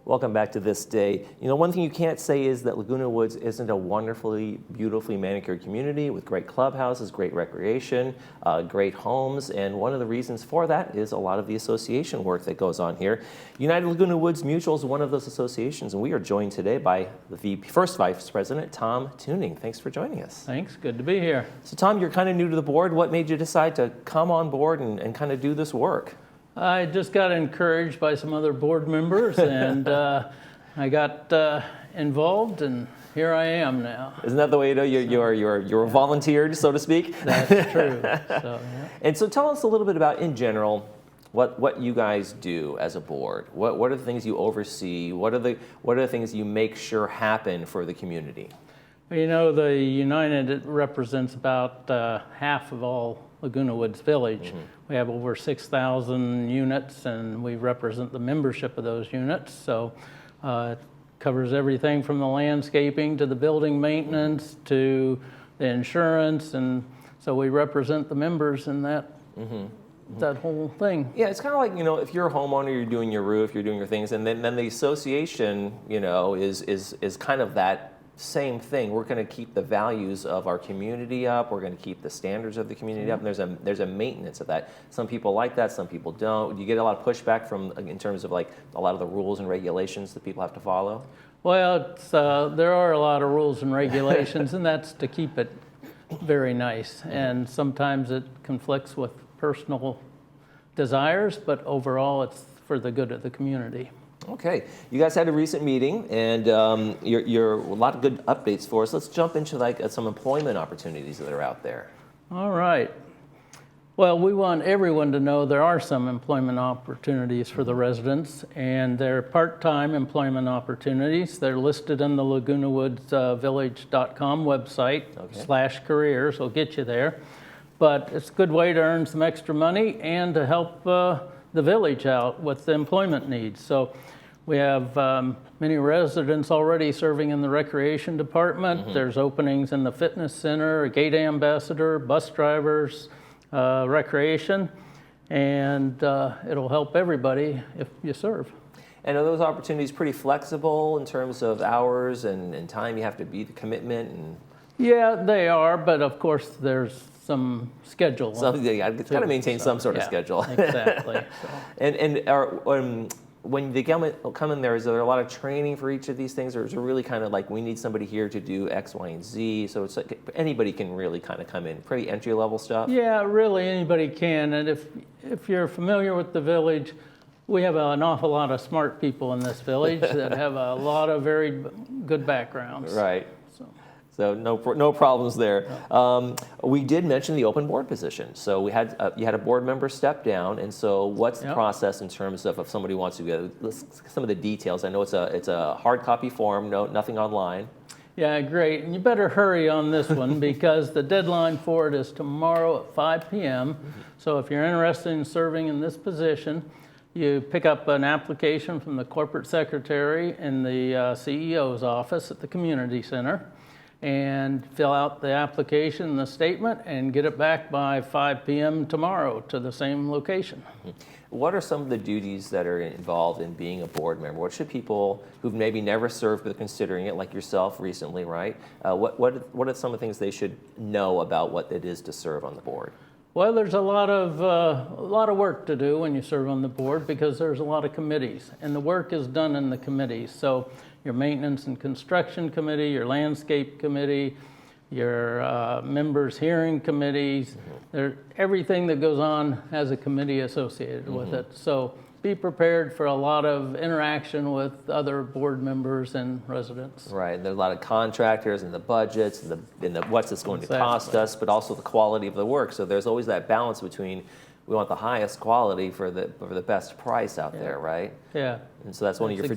Welcome back to this day. You know, one thing you can't say is that Laguna Woods isn't a wonderfully, beautifully manicured community with great clubhouses, great recreation, great homes, and one of the reasons for that is a lot of the association work that goes on here. United Laguna Woods Mutual is one of those associations, and we are joined today by the first Vice President, Tom Tuning. Thanks for joining us. Thanks, good to be here. So Tom, you're kind of new to the board. What made you decide to come on board and kind of do this work? I just got encouraged by some other board members, and I got involved, and here I am now. Isn't that the way you know you're volunteered, so to speak? That's true. So, yeah. And so tell us a little bit about, in general, what you guys do as a board. What are the things you oversee? What are the things you make sure happen for the community? You know, the United represents about half of all Laguna Woods Village. Mm-hmm. We have over 6,000 units, and we represent the membership of those units. So it covers everything from the landscaping to the building maintenance to the insurance, and so we represent the members in that. Mm-hmm. That whole thing. Yeah, it's kind of like, you know, if you're a homeowner, you're doing your roof, you're doing your things, and then the association, you know, is kind of that same thing. We're going to keep the values of our community up. We're going to keep the standards of the community up. And there's a maintenance of that. Some people like that. Some people don't. Do you get a lot of pushback in terms of like a lot of the rules and regulations that people have to follow? Well, there are a lot of rules and regulations, and that's to keep it very nice. And sometimes it conflicts with personal desires, but overall it's for the good of the community. Okay, you guys had a recent meeting, and you're a lot of good updates for us. Let's jump into some employment opportunities that are out there. All right. Well, we want everyone to know there are some employment opportunities for the residents, and they're part-time employment opportunities. They're listed on the LagunaWoodsVillage.com website. Okay. /careers will get you there. But it's a good way to earn some extra money and to help the village out with the employment needs. So we have many residents already serving in the recreation department. Mm-hmm. There's openings in the fitness center, a gate ambassador, bus drivers, recreation, and it'll help everybody if you serve. And are those opportunities pretty flexible in terms of hours and time you have to be the commitment? Yeah, they are, but of course there's some schedule. It's got to maintain some sort of schedule. Exactly. So. When they come in there, is there a lot of training for each of these things, or is it really kind of like we need somebody here to do X, Y, and Z? So it's like anybody can really kind of come in, pretty entry level stuff. Yeah, really anybody can. And if you're familiar with the village, we have an awful lot of smart people in this village that have a lot of very good backgrounds. Right. So no problems there. We did mention the open board position. So you had a board member step down, and so what's the process in terms of if somebody wants to go? Some of the details. I know it's a hard copy form, nothing online. Yeah, great. And you better hurry on this one because the deadline for it is tomorrow at 5 p.m. Mm-hmm. So if you're interested in serving in this position, you pick up an application from the corporate secretary in the CEO's office at the community center, and fill out the application and the statement and get it back by 5 p.m. tomorrow to the same location. What are some of the duties that are involved in being a board member? What should people who've maybe never served but considering it, like yourself recently, right? What are some of the things they should know about what it is to serve on the board? Well, there's a lot of work to do when you serve on the board because there's a lot of committees, and the work is done in the committees. So your maintenance and construction committee, your landscape committee, your members' hearing committees, everything that goes on has a committee associated with it. So be prepared for a lot of interaction with other board members and residents. Right, there's a lot of contractors and the budgets and the what's this going to cost us, but also the quality of the work. So there's always that balance between we want the highest quality for the best price out there, right? Yeah. And so that's one of your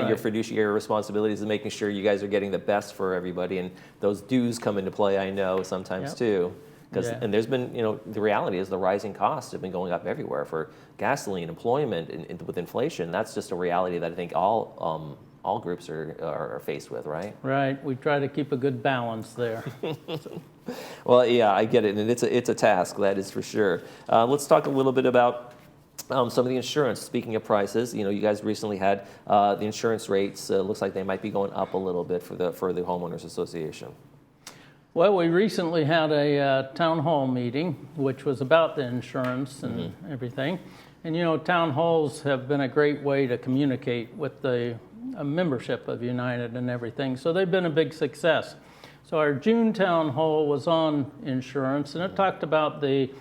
your fiduciary responsibilities is making sure you guys are getting the best for everybody, and those dues come into play, I know, sometimes too. And there's been, the reality is the rising costs have been going up everywhere for gasoline, employment, and with inflation. That's just a reality that I think all groups are faced with, right? Right. We try to keep a good balance there. Well, yeah, I get it, and it's a task, that is for sure. Let's talk a little bit about Some of the insurance, speaking of prices, you guys recently had the insurance rates, looks like they might be going up a little bit for the Homeowners Association. Well, we recently had a town hall meeting, which was about the insurance and everything. And town halls have been a great way to communicate with the membership of United and everything. So they've been a big success. So our June town hall was on insurance, and it talked about it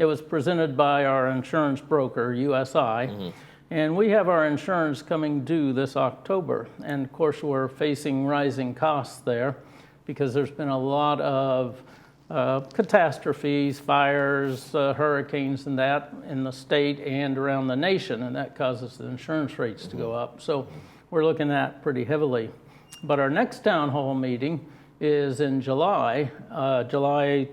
was presented by our insurance broker, USI. And we have our insurance coming due this October. And of course, we're facing rising costs there, because there's been a lot of catastrophes, fires, hurricanes and that in the state and around the nation, and that causes the insurance rates to go up. So we're looking at pretty heavily. But our next town hall meeting is in July, July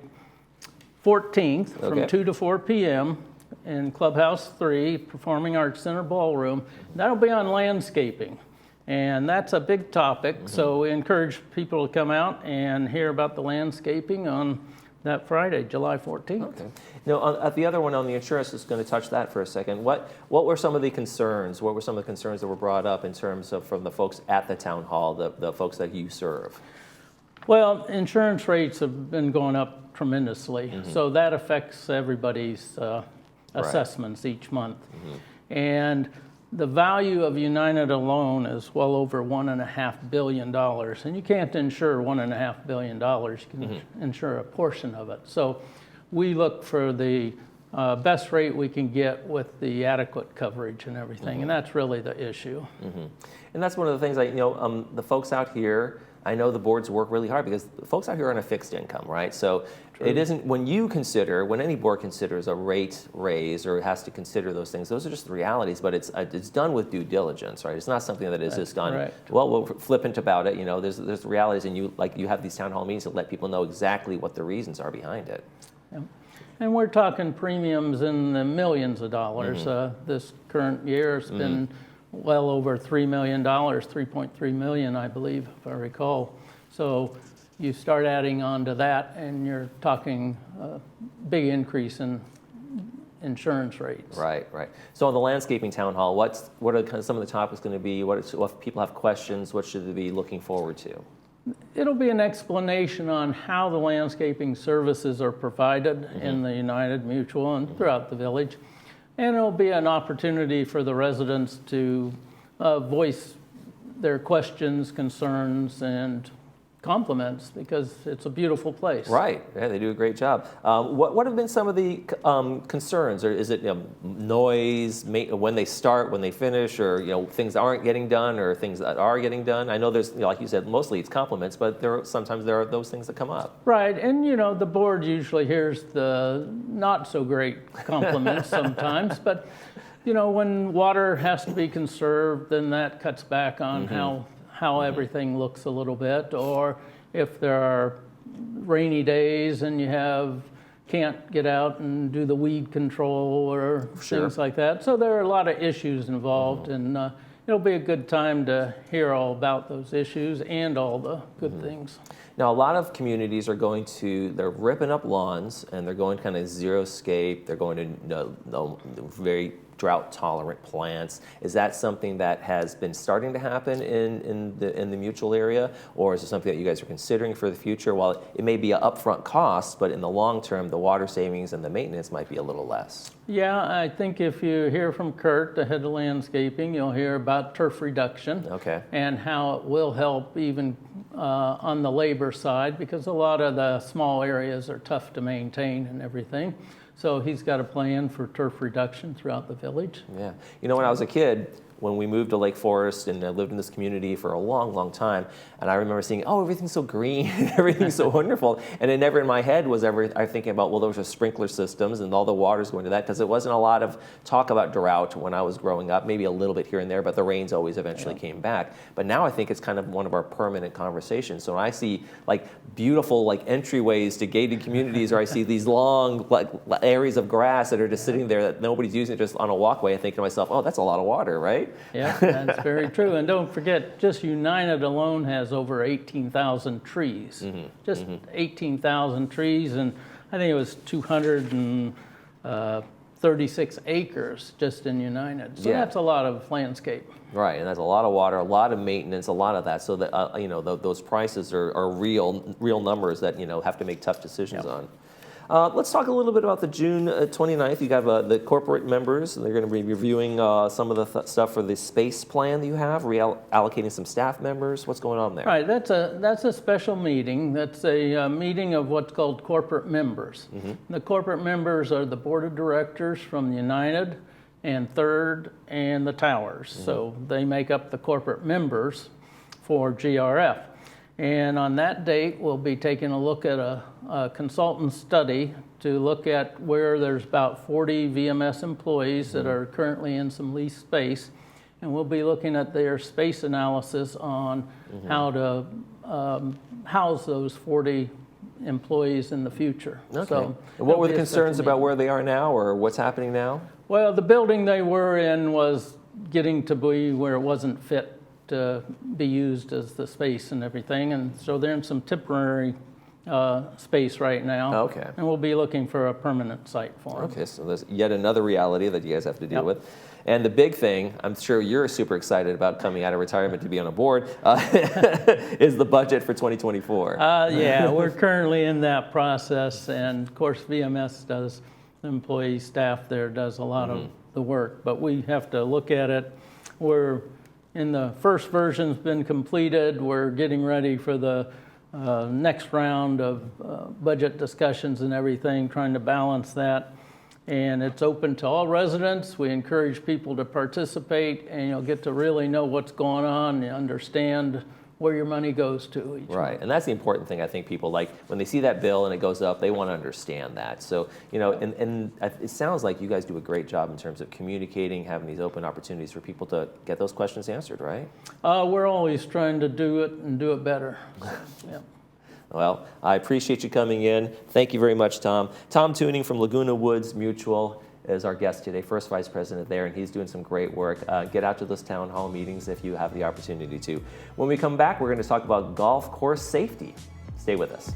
14th from 2 to 4 p.m. in Clubhouse 3, Performing Arts Center Ballroom. That'll be on landscaping. And that's a big topic, so we encourage people to come out and hear about the landscaping on that Friday, July 14th. Okay. Now, the other one on the insurance is going to touch that for a second. What were some of the concerns? What were some of the concerns that were brought up in terms of from the folks at the town hall, the folks that you serve? Well, insurance rates have been going up tremendously, so that affects everybody's assessments each month. And the value of United alone is well over $1.5 billion, and you can't insure $1.5 billion. You can insure a portion of it. So we look for the best rate we can get with the adequate coverage and everything, and that's really the issue. And that's one of the things the folks out here, I know the boards work really hard because the folks out here are on a fixed income, right? So it isn't, when any board considers a rate raise or has to consider those things, those are just the realities, but it's done with due diligence, right? It's not something that is just done, well, we're flippant about it, there's realities, and you have these town hall meetings that let people know exactly what the reasons are behind it. Yeah. And we're talking premiums in the millions of dollars. This current year has been well over $3 million, 3.3 million, I believe, if I recall. So you start adding on to that, and you're talking a big increase in insurance rates. Right. So on the landscaping town hall, what are kind of some of the topics going to be? If people have questions, what should they be looking forward to? It'll be an explanation on how the landscaping services are provided in the United Mutual and throughout the village. And it'll be an opportunity for the residents to voice their questions, concerns, and compliments, because it's a beautiful place. Right. Yeah, they do a great job. What have been some of the concerns? Or is it noise when they start, when they finish, or things that aren't getting done, or things that are getting done? I know there's, like you said, mostly it's compliments, but sometimes there are those things that come up. Right, and the board usually hears the not so great compliments sometimes, but when water has to be conserved, then that cuts back on how everything looks a little bit, or if there are rainy days and you can't get out and do the weed control or things like that. So there are a lot of issues involved, and it'll be a good time to hear all about those issues and all the good things. Now, a lot of communities are they're ripping up lawns, and they're going kind of xeriscape. They're going to very drought-tolerant plants. Is that something that has been starting to happen in the mutual area, or is it something that you guys are considering for the future? While it may be an upfront cost, but in the long term, the water savings and the maintenance might be a little less. Yeah, I think if you hear from Kurt, the head of landscaping, you'll hear about turf reduction and how it will help even on the labor side, because a lot of the small areas are tough to maintain and everything. So he's got a plan for turf reduction throughout the village. Yeah. When I was a kid, when we moved to Lake Forest, and I lived in this community for a long, long time, and I remember seeing, everything's so green, everything's so wonderful, and it never in my head was ever thinking about, well, those are sprinkler systems and all the water's going to that, because it wasn't a lot of talk about drought when I was growing up, maybe a little bit here and there, but the rains always eventually came back. But now I think it's kind of one of our permanent conversations. So when I see beautiful entryways to gated communities, or I see these long areas of grass that are just sitting there that nobody's using, just on a walkway, I think to myself, that's a lot of water, right? Yeah, that's very true. And don't forget, just United alone has over 18,000 trees. 18,000 trees, and I think it was 230 36 acres just in United. So Yeah. that's a lot of landscape. Right, and that's a lot of water, a lot of maintenance, a lot of that. So that you know, those prices are real numbers that have to make tough decisions on. Let's talk a little bit about the June 29th. You have the corporate members. They're going to be reviewing some of the stuff for the space plan that you have, reallocating some staff members. What's going on there? Right, that's a special meeting. That's a meeting of what's called corporate members. The corporate members are the board of directors from United and Third and the Towers. So they make up the corporate members for GRF. And on that date, we'll be taking a look at a consultant study to look at where there's about 40 VMS employees that are currently in some leased space. And we'll be looking at their space analysis on how to house those 40 employees in the future. Okay. So and what were the it'll be a concerns special about meeting. where they are now or what's happening now? Well, the building they were in was getting to be where it wasn't fit to be used as the space and everything, and so they're in some temporary space right now. Okay. And we'll be looking for a permanent site for them. Okay, so there's yet another reality that you guys have to deal with. And the big thing, I'm sure you're super excited about coming out of retirement to be on a board, is the budget for 2024. Yeah, we're currently in that process, and of course VMS does, the employee staff there does a lot of the work, but we have to look at it. We're in the first version's been completed. We're getting ready for the next round of budget discussions and everything, trying to balance that. And it's open to all residents. We encourage people to participate, and you'll get to really know what's going on and understand where your money goes to each Right, month. and that's the important thing I think people like. When they see that bill and it goes up, they want to understand that. So, and it sounds like you guys do a great job in terms of communicating, having these open opportunities for people to get those questions answered, right? We're always trying to do it and do it better. Yeah. Well, I appreciate you coming in. Thank you very much, Tom. Tom Tuning from Laguna Woods Mutual is our guest today, first vice president there, and he's doing some great work. Get out to those town hall meetings if you have the opportunity to. When we come back, we're going to talk about golf course safety. Stay with us.